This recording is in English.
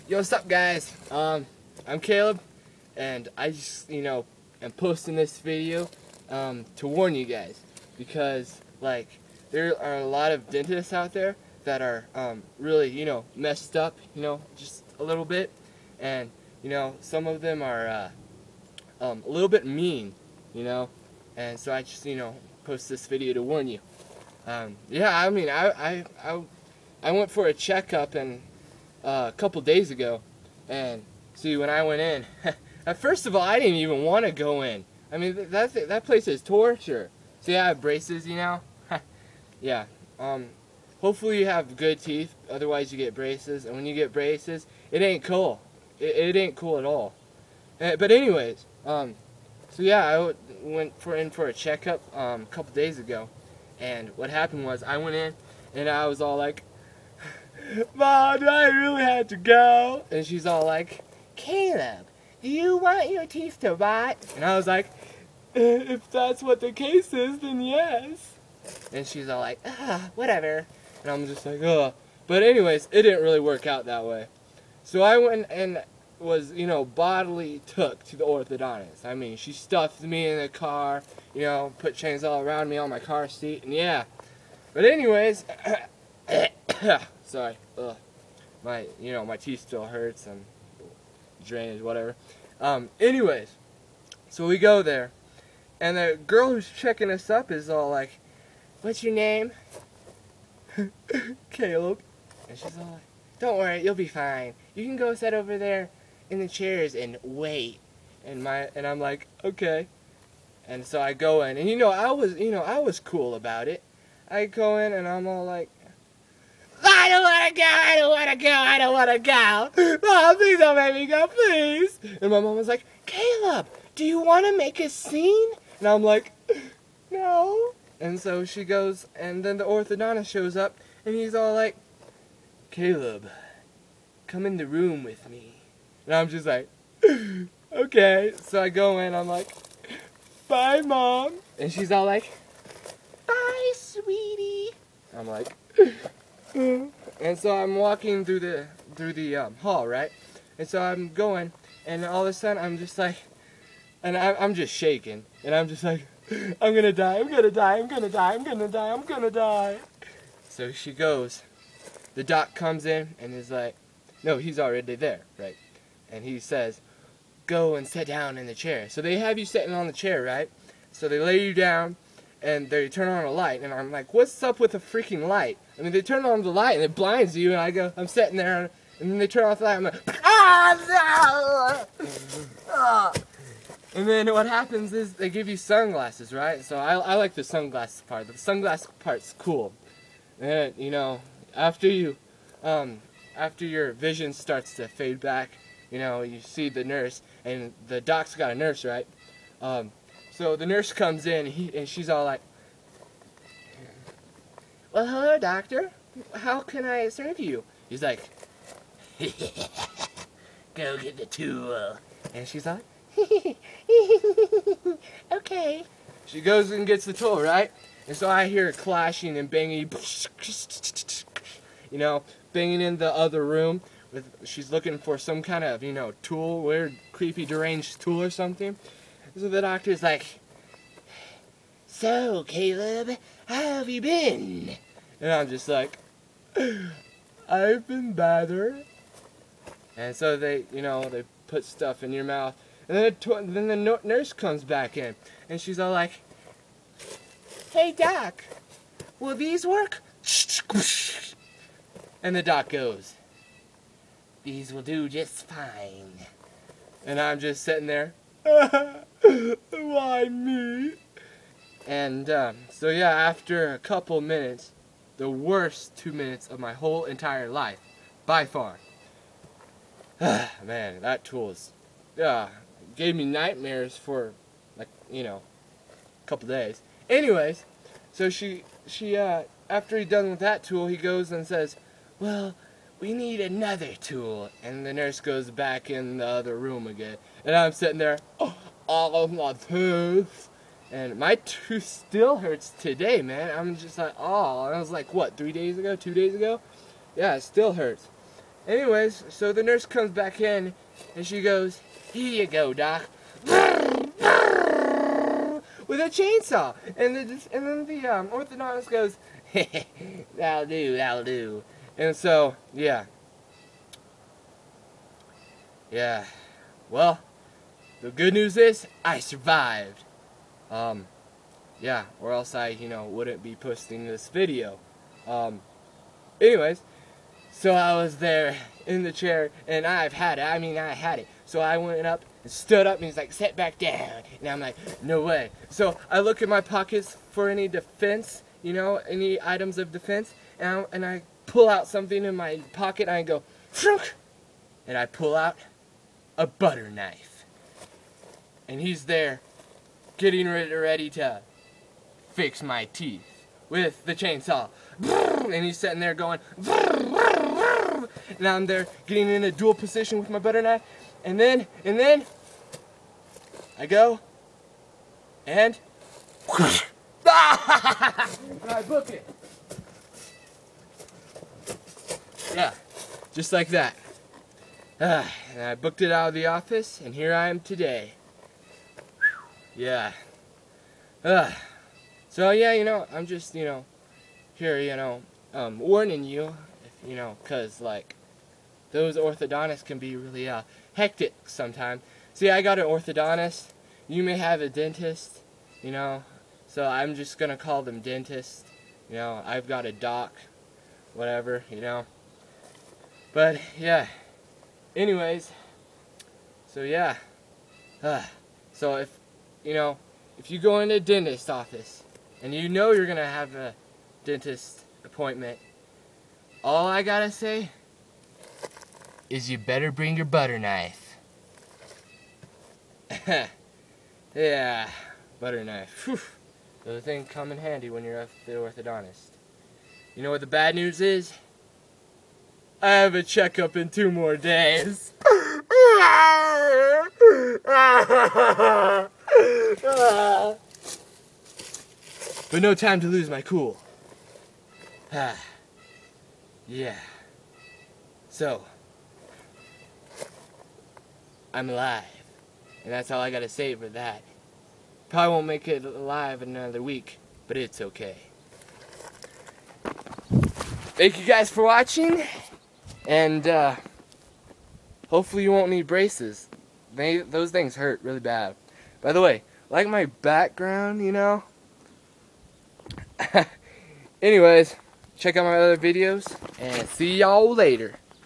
Yo, what's up, guys? I'm Caleb, and I just, am posting this video to warn you guys, because, like, there are a lot of dentists out there that are really, messed up, just a little bit, and, some of them are a little bit mean, and so I just, post this video to warn you. Yeah, I mean, I went for a checkup and a couple days ago, and see, when I went in, first of all, I didn't even want to go in. I mean, that place is torture. See, I have braces, yeah. Hopefully you have good teeth, otherwise you get braces, and when you get braces, it ain't cool. It ain't cool at all. But anyways, so yeah, I went in for a checkup a couple days ago, and what happened was I went in, and I was all like, "Mom, do I really have to go?" And she's all like, "Caleb, do you want your teeth to rot?" And I was like, "If that's what the case is, then yes." And she's all like, "Whatever." And I'm just like, "Ugh." But anyways, it didn't really work out that way. So I went and was, bodily took to the orthodontist. I mean, she stuffed me in the car, put chains all around me on my car seat, and yeah. But anyways, sorry, my teeth still hurts and drainage, whatever. Anyways, so we go there, and the girl who's checking us up is all like, "What's your name?" "Caleb." And she's all like, "Don't worry, you'll be fine. You can go sit over there in the chairs and wait." And I'm like, "Okay." And so I go in, and I was cool about it. I go in, and I'm all like, "I don't want to go, I don't want to go, I don't want to go. Mom, please don't make me go, please." And my mom was like, "Caleb, do you want to make a scene?" And I'm like, "No." And so she goes, and then the orthodontist shows up, and he's all like, "Caleb, come in the room with me." And I'm just like, "Okay." So I go in, I'm like, "Bye, Mom." And she's all like, "Bye, sweetie." I'm like, and so I'm walking through the hall, right? And so I'm going, and all of a sudden I'm just like, and I'm just shaking, and I'm just like, "I'm gonna die, I'm gonna die, I'm gonna die, I'm gonna die, I'm gonna die." So she goes, the doc comes in and is like, no, he's already there, right? And he says, "Go and sit down in the chair." So they have you sitting on the chair, right? So they lay you down, and they turn on a light, and I'm like, "What's up with the freaking light?" I mean, they turn on the light, and it blinds you, and I'm sitting there, and then they turn off the light, I'm like, "Ah, no!" And then what happens is they give you sunglasses, right? So I like the sunglasses part. The sunglasses part's cool. And, after your vision starts to fade back, you see the nurse, and the doc's got a nurse, right? So the nurse comes in, and she's all like, "Well, hello, doctor. How can I serve you?" He's like, "Go get the tool." And she's like, "Okay." She goes and gets the tool, right? And so I hear clashing and banging, banging in the other room. She's looking for some kind of, tool, weird, creepy, deranged tool or something. So the doctor's like, "So, Caleb, how have you been?" And I'm just like, "I've been better." And so they put stuff in your mouth. And then the nurse comes back in, and she's all like, "Hey, doc, will these work?" And the doc goes, "These will do just fine." And I'm just sitting there, "Why me?" And so yeah, after a couple minutes, the worst 2 minutes of my whole entire life, by far. Man, that tool is, gave me nightmares for, like, a couple days. Anyways, so she after he's done with that tool, he goes and says, "Well, we need another tool." And the nurse goes back in the other room again. And I'm sitting there, all of my tooth. And my tooth still hurts today, man. I'm just like, oh. And I was like, what, 3 days ago? 2 days ago? Yeah, it still hurts. Anyways, so the nurse comes back in, and she goes, "Here you go, doc," with a chainsaw. And then the orthodontist goes, "That'll do, that'll do." And so, yeah. Yeah. Well, the good news is I survived. Yeah, or else I, wouldn't be posting this video. Anyways, so I was there in the chair, and I had it. So I went up and stood up, and he's like, "Sit back down." And I'm like, "No way." So I look in my pockets for any defense, any items of defense, and I pull out something in my pocket, and I go, "Frunk," and I pull out a butter knife. And he's there, getting ready to fix my teeth with the chainsaw. And he's sitting there going, and I'm there getting in a dual position with my butter knife. And then I go and I book it. Yeah, just like that. And I booked it out of the office, and here I am today. Yeah. So yeah, I'm just, here, warning you, cause like, those orthodontists can be really, hectic sometimes. See, I got an orthodontist. You may have a dentist, so I'm just gonna call them dentists. I've got a doc, whatever, But, yeah. Anyways, so yeah. So if you go into a dentist office and you're gonna have a dentist appointment, all I gotta say is you better bring your butter knife. Yeah, butter knife. Whew. Those things come in handy when you're at the orthodontist. You know what the bad news is? I have a checkup in 2 more days. But no time to lose my cool. Yeah. So, I'm alive. And that's all I gotta say for that. Probably won't make it alive in another week, but it's okay. Thank you guys for watching. And hopefully you won't need braces. Those things hurt really bad. By the way, like my background, Anyways, check out my other videos, and see y'all later.